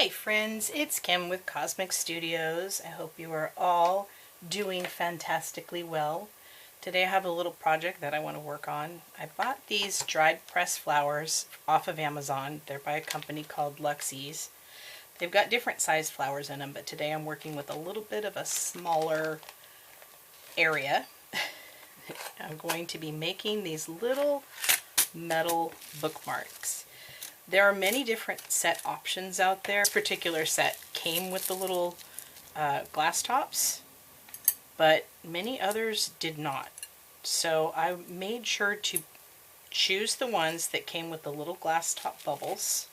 Hi friends, it's Kim with Cosmic Studios. I hope you are all doing fantastically well. Today I have a little project that I want to work on. I bought these dried pressed flowers off of Amazon. They're by a company called Luxies. They've got different size flowers in them, but today I'm working with a little bit of a smaller area. I'm going to be making these little metal bookmarks. There are many different set options out there. This particular set came with the little glass tops, but many others did not. So I made sure to choose the ones that came with the little glass top bubbles.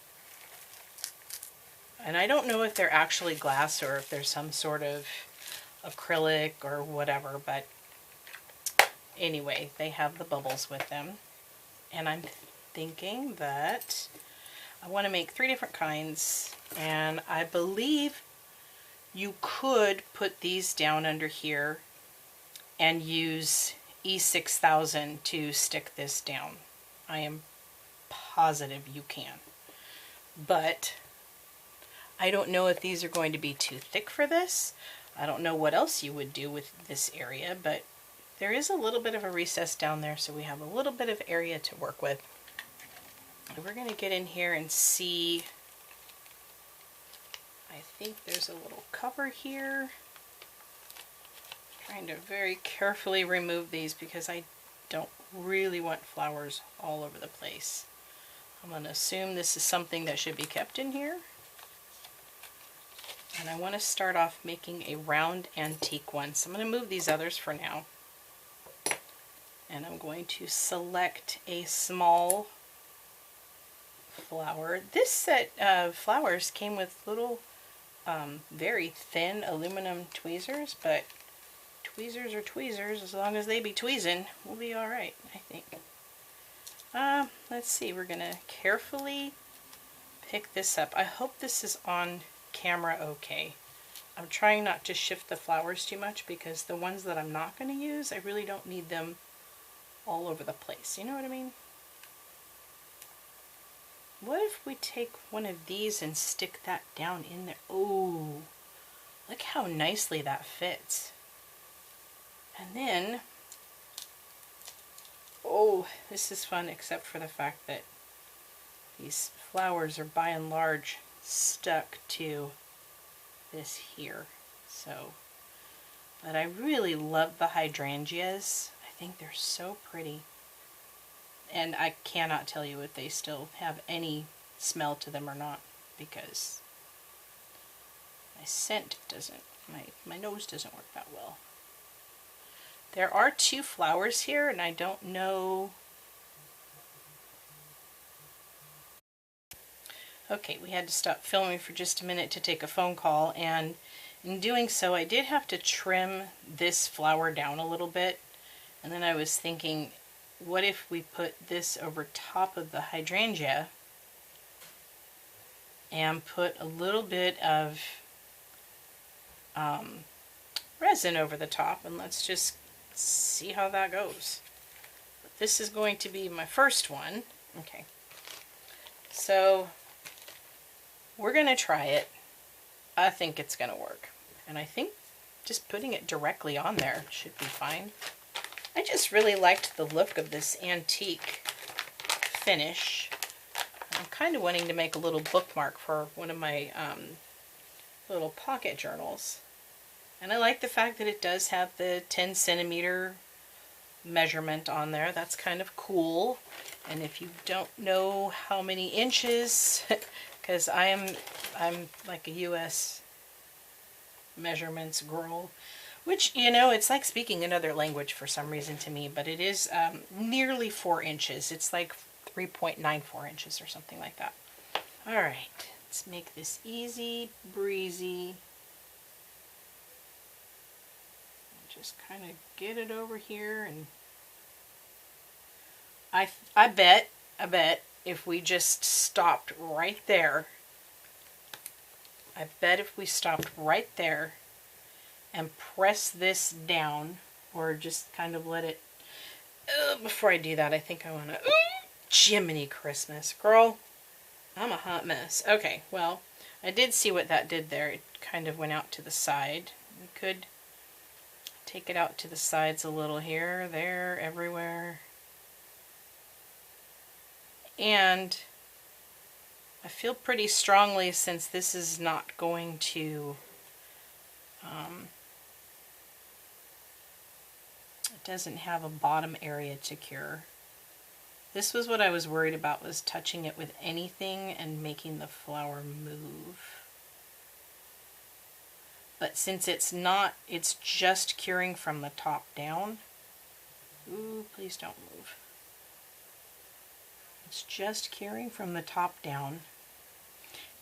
And I don't know if they're actually glass or if there's some sort of acrylic or whatever, but anyway, they have the bubbles with them. And I'm thinking that I want to make 3 different kinds, and I believe you could put these down under here and use E6000 to stick this down. I am positive you can. But I don't know if these are going to be too thick for this. I don't know what else you would do with this area, but there is a little bit of a recess down there, so we have a little bit of area to work with. We're going to get in here and see. I think there's a little cover here. Trying to very carefully remove these because I don't really want flowers all over the place. I'm going to assume this is something that should be kept in here. And I want to start off making a round antique one. So I'm going to move these others for now. And I'm going to select a small flower. This set of flowers came with little very thin aluminum tweezers, but tweezers are tweezers. As long as they be tweezing, we'll be alright, I think. Let's see, we're gonna carefully pick this up. I hope this is on camera okay. I'm trying not to shift the flowers too much because the ones that I'm not going to use, I really don't need them all over the place. You know what I mean? What if we take one of these and stick that down in there? Oh, look how nicely that fits. And then, oh, this is fun except for the fact that these flowers are by and large stuck to this here. So, but I really love the hydrangeas. I think they're so pretty. And I cannot tell you if they still have any smell to them or not, because my scent doesn't, my nose doesn't work that well. There are 2 flowers here, and I don't know. Okay, we had to stop filming for just a minute to take a phone call, and in doing so I did have to trim this flower down a little bit. And then I was thinking, what if we put this over top of the hydrangea and put a little bit of resin over the top, and let's just see how that goes. But this is going to be my first one. Okay, so we're going to try it. I think it's going to work, and I think just putting it directly on there should be fine. I just really liked the look of this antique finish. I'm kind of wanting to make a little bookmark for one of my little pocket journals. And I like the fact that it does have the 10 centimeter measurement on there. That's kind of cool. And if you don't know how many inches, because I'm like a US measurements girl, which, you know, it's like speaking another language for some reason to me, but it is nearly 4 inches. It's like 3.94 inches or something like that. Alright, let's make this easy breezy. Just kind of get it over here, and I bet if we just stopped right there, and press this down, or just kind of let it, before I do that, I think I want to, Jiminy Christmas, girl, I'm a hot mess. Okay, well, I did see what that did there. It kind of went out to the side. We could take it out to the sides a little here, there, everywhere. And I feel pretty strongly, since this is not going to, it doesn't have a bottom area to cure. This was what I was worried about, was touching it with anything and making the flower move. But since it's not, it's just curing from the top down. Ooh, please don't move. It's just curing from the top down.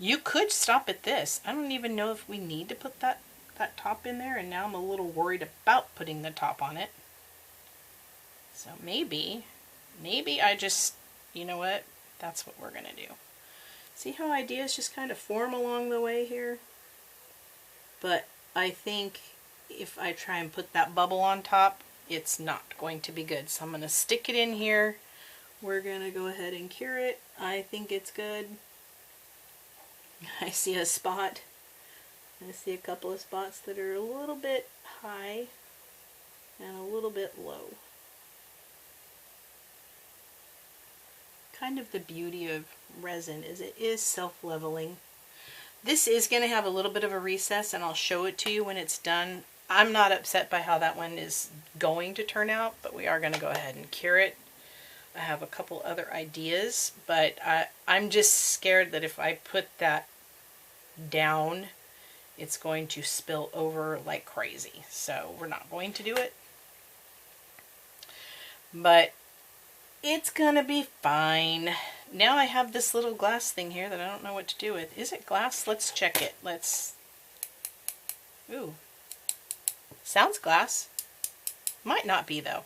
You could stop at this. I don't even know if we need to put that top in there, and now I'm a little worried about putting the top on it. So maybe I just, you know what, that's what we're gonna do. See how ideas just kind of form along the way here? But I think if I try and put that bubble on top, it's not going to be good. So I'm gonna stick it in here. We're gonna go ahead and cure it. I think it's good. I see a spot. I see a couple of spots that are a little bit high and a little bit low. Kind of the beauty of resin is it is self-leveling. This is going to have a little bit of a recess, and I'll show it to you when it's done. I'm not upset by how that one is going to turn out, but we are going to go ahead and cure it. I have a couple other ideas, but I'm just scared that if I put that down, it's going to spill over like crazy. So we're not going to do it. But it's gonna be fine. Now I have this little glass thing here that I don't know what to do with. Is it glass? Let's check it. Ooh. Sounds glass. Might not be though.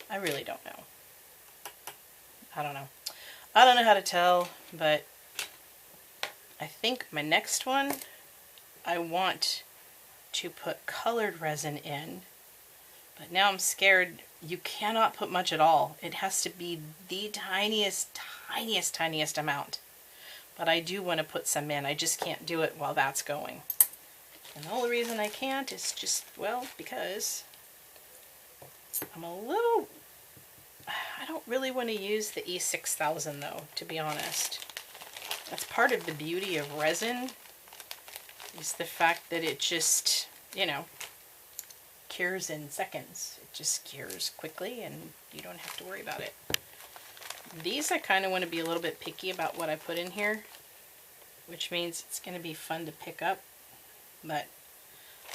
I really don't know. I don't know. I don't know how to tell, but I think my next one, I want to put colored resin in, but now I'm scared. You cannot put much at all. It has to be the tiniest amount. But I do want to put some in. I just can't do it while that's going. And the only reason I can't is just, well, because I'm a little, I don't really want to use the E6000 though, to be honest. That's part of the beauty of resin, is the fact that it just, you know, cures in seconds. It just cures quickly and you don't have to worry about it. These I kind of want to be a little bit picky about what I put in here, which means it's going to be fun to pick up, but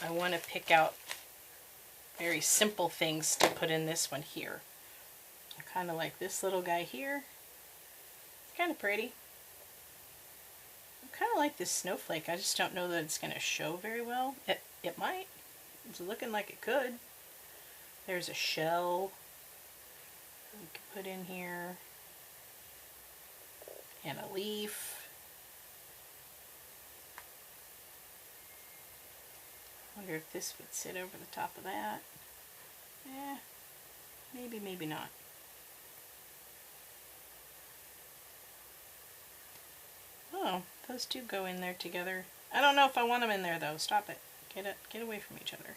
I want to pick out very simple things to put in this one here. I kind of like this little guy here. It's kind of pretty. I kind of like this snowflake. I just don't know that it's going to show very well. It might. It's looking like it could. There's a shell we could put in here, and a leaf. Wonder if this would sit over the top of that. Eh, maybe, maybe not. Oh, those two go in there together. I don't know if I want them in there though. Stop it. Get away from each other.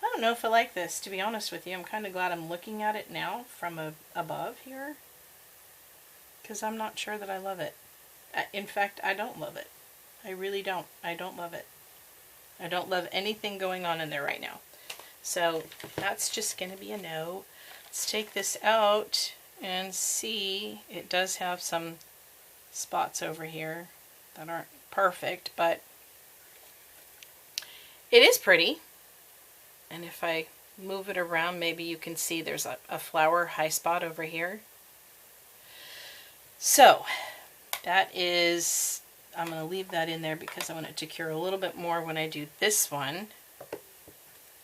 I don't know if I like this, to be honest with you. I'm kind of glad I'm looking at it now from above here, because I'm not sure that I love it. In fact, I don't love it. I really don't. I don't love it. I don't love anything going on in there right now. So that's just going to be a no. Let's take this out and see. It does have some spots over here that aren't perfect, but it is pretty. And if I move it around, maybe you can see there's a flower high spot over here. So that is, I'm going to leave that in there because I want it to cure a little bit more when I do this one.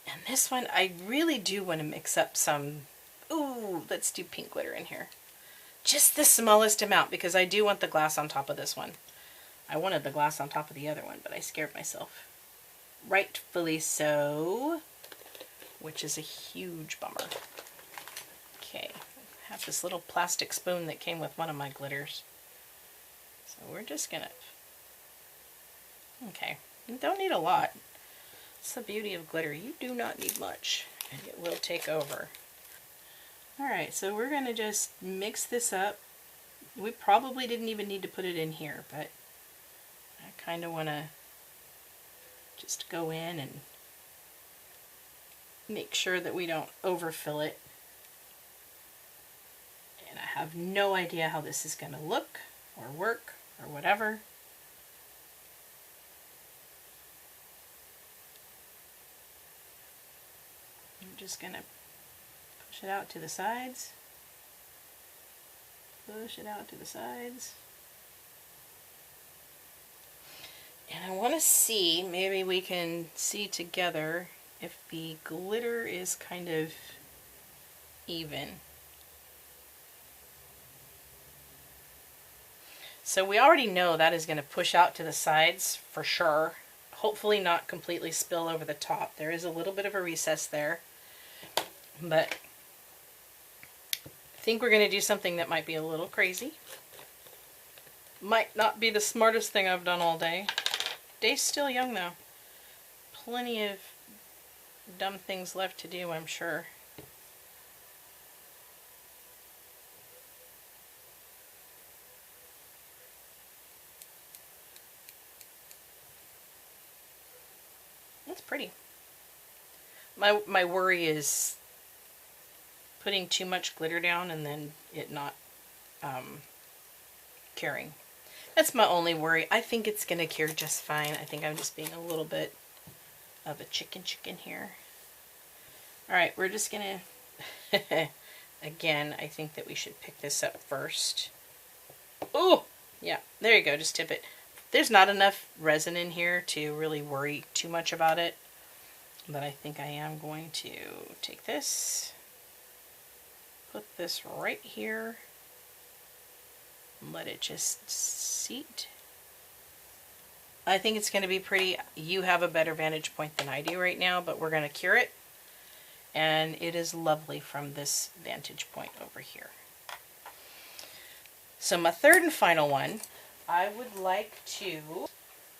And this one, I really do want to mix up some, ooh, let's do pink glitter in here. Just the smallest amount, because I do want the glass on top of this one. I wanted the glass on top of the other one, but I scared myself. Rightfully so, which is a huge bummer. Okay, I have this little plastic spoon that came with one of my glitters. So we're just gonna Okay, you don't need a lot. That's the beauty of glitter. You do not need much, and it will take over. Alright, so we're going to just mix this up. We probably didn't even need to put it in here, but I kind of want to just go in and make sure that we don't overfill it. And I have no idea how this is going to look or work or whatever. I'm just going to push it out to the sides. Push it out to the sides. And I want to see, maybe we can see together if the glitter is kind of even. So we already know that is going to push out to the sides for sure. Hopefully not completely spill over the top. There is a little bit of a recess there. But I think we're going to do something that might be a little crazy. Might not be the smartest thing I've done all day. Day's still young though. Plenty of dumb things left to do, I'm sure. That's pretty. My worry is putting too much glitter down and then it not curing. That's my only worry. I think it's going to cure just fine. I think I'm just being a little bit of a chicken here. Alright, we're just going to... Again, I think that we should pick this up first. Oh! Yeah, there you go. Just tip it. There's not enough resin in here to really worry too much about it. But I think I am going to take this, put this right here, and let it just seat. I think it's going to be pretty. You have a better vantage point than I do right now, but we're going to cure it. And it is lovely from this vantage point over here. So my third and final one, I would like to,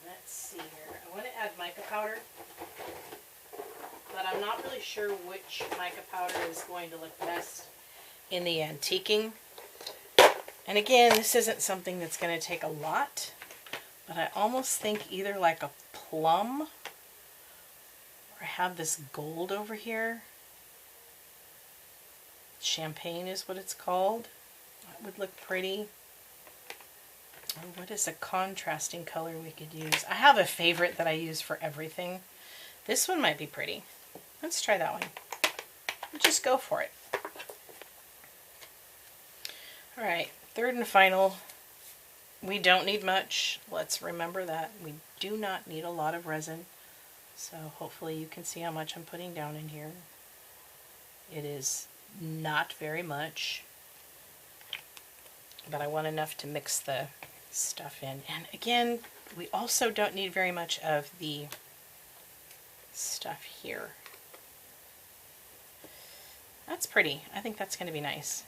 let's see here, I want to add mica powder. But I'm not really sure which mica powder is going to look best in the antiquing. And again, this isn't something that's going to take a lot, but I almost think either like a plum, or I have this gold over here. Champagne is what it's called. That would look pretty. Or what is a contrasting color we could use? I have a favorite that I use for everything. This one might be pretty. Let's try that one. Just go for it. Alright, third and final. We don't need much. Let's remember that. We do not need a lot of resin. So hopefully you can see how much I'm putting down in here. It is not very much. But I want enough to mix the stuff in. And again, we also don't need very much of the stuff here. That's pretty. I think that's going to be nice.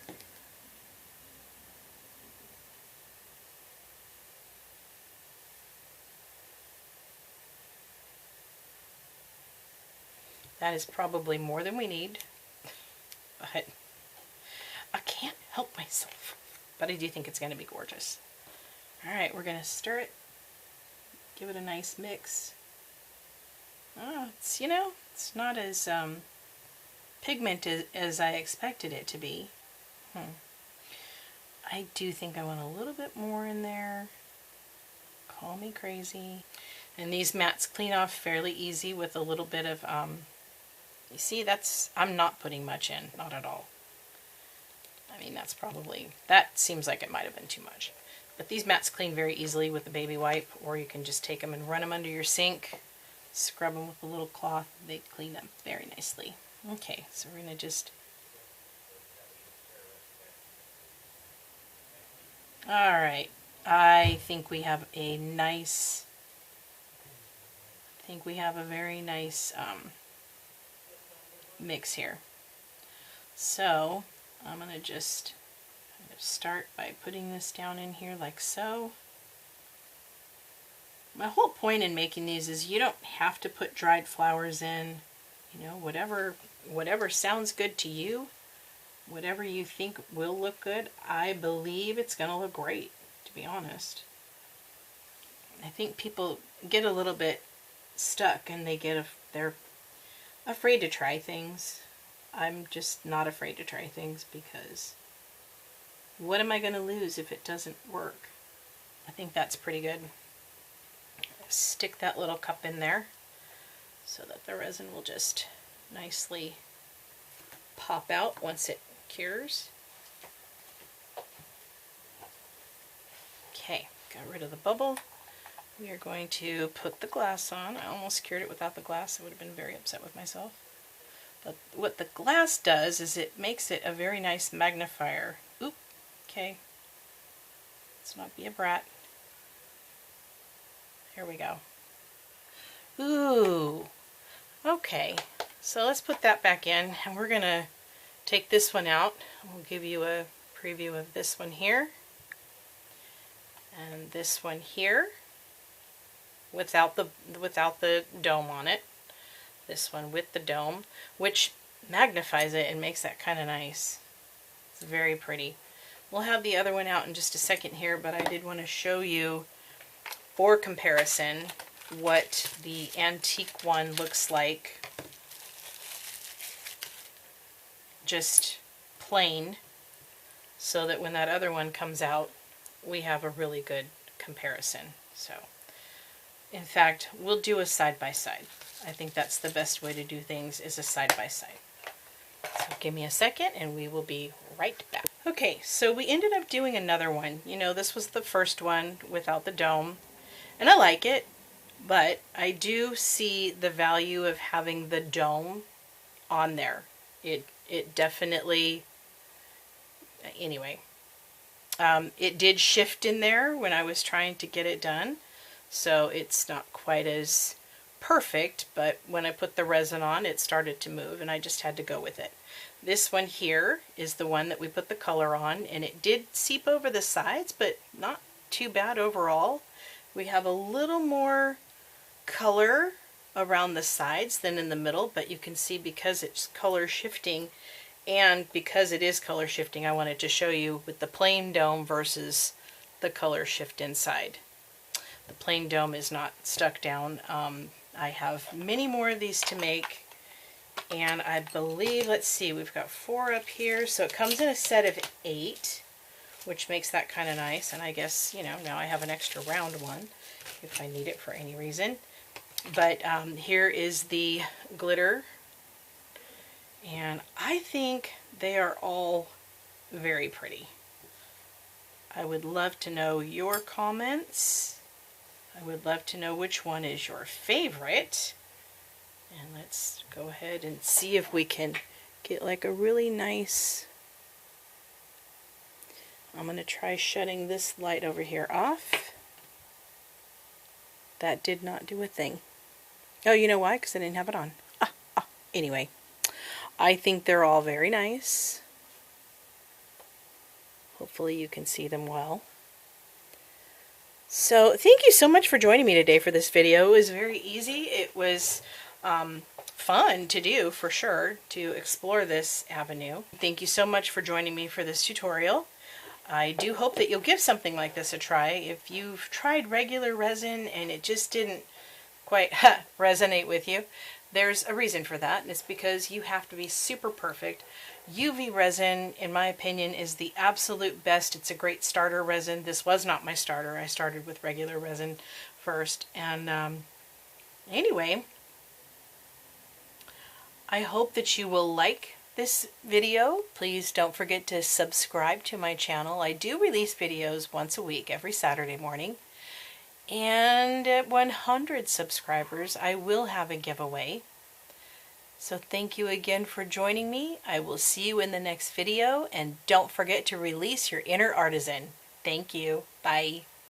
That is probably more than we need, but I can't help myself. But I do think it's going to be gorgeous. Alright, we're going to stir it, give it a nice mix. Oh, it's, you know, it's not as pigmented as I expected it to be. I do think I want a little bit more in there. Call me crazy. And these mats clean off fairly easy with a little bit of, you see, that's, I'm not putting much in, not at all. I mean, that's probably, that seems like it might have been too much. But these mats clean very easily with a baby wipe, or you can just take them and run them under your sink, scrub them with a little cloth. They clean them very nicely. Okay, so we're going to just... Alright, I think we have a nice... I think we have a very nice mix here. So, I'm going to just kind of start by putting this down in here like so. My whole point in making these is you don't have to put dried flowers in. You know, whatever sounds good to you, whatever you think will look good, I believe it's going to look great, to be honest. I think people get a little bit stuck and they're afraid to try things. I'm just not afraid to try things because what am I going to lose if it doesn't work? I think that's pretty good. Stick that little cup in there so that the resin will just nicely pop out once it cures. Okay, got rid of the bubble. We are going to put the glass on. I almost cured it without the glass. I would have been very upset with myself. But what the glass does is it makes it a very nice magnifier. Oop, okay. Let's not be a brat. Here we go. Ooh, okay. So let's put that back in, and we're gonna take this one out. We'll give you a preview of this one here, and this one here, without the dome on it. This one with the dome, which magnifies it and makes that kind of nice. It's very pretty. We'll have the other one out in just a second here, but I did want to show you for comparison what the antique one looks like just plain, so that when that other one comes out we have a really good comparison. So in fact, we'll do a side-by-side. I think that's the best way to do things, is a side-by-side. So give me a second and we will be right back. Okay, so we ended up doing another one. You know, this was the first one without the dome. And I like it, but I do see the value of having the dome on there. It definitely, anyway, it did shift in there when I was trying to get it done, so it's not quite as perfect, but when I put the resin on, it started to move, and I just had to go with it. This one here is the one that we put the color on, and it did seep over the sides, but not too bad overall. We have a little more color around the sides than in the middle, but you can see because it's color shifting, and because it is color shifting, I wanted to show you with the plain dome versus the color shift inside. The plain dome is not stuck down. I have many more of these to make, and I believe, let's see, we've got 4 up here, so it comes in a set of 8. Which makes that kind of nice, and I guess, you know, now I have an extra round one if I need it for any reason. But here is the glitter, and I think they are all very pretty. I would love to know your comments. I would love to know which one is your favorite. And let's go ahead and see if we can get like a really nice... I'm going to try shutting this light over here off. That did not do a thing. Oh, you know why? Because I didn't have it on. Anyway, I think they're all very nice. Hopefully you can see them well. So thank you so much for joining me today for this video. It was very easy. It was fun to do, for sure, to explore this avenue. Thank you so much for joining me for this tutorial. I do hope that you'll give something like this a try. If you've tried regular resin and it just didn't quite resonate with you, there's a reason for that, and it's because you have to be super perfect. UV resin, in my opinion, is the absolute best. It's a great starter resin. This was not my starter. I started with regular resin first. And anyway, I hope that you will like this video. Please don't forget to subscribe to my channel. I do release videos once a week, every Saturday morning. And at 100 subscribers, I will have a giveaway. So thank you again for joining me. I will see you in the next video, and don't forget to release your inner artisan. Thank you. Bye.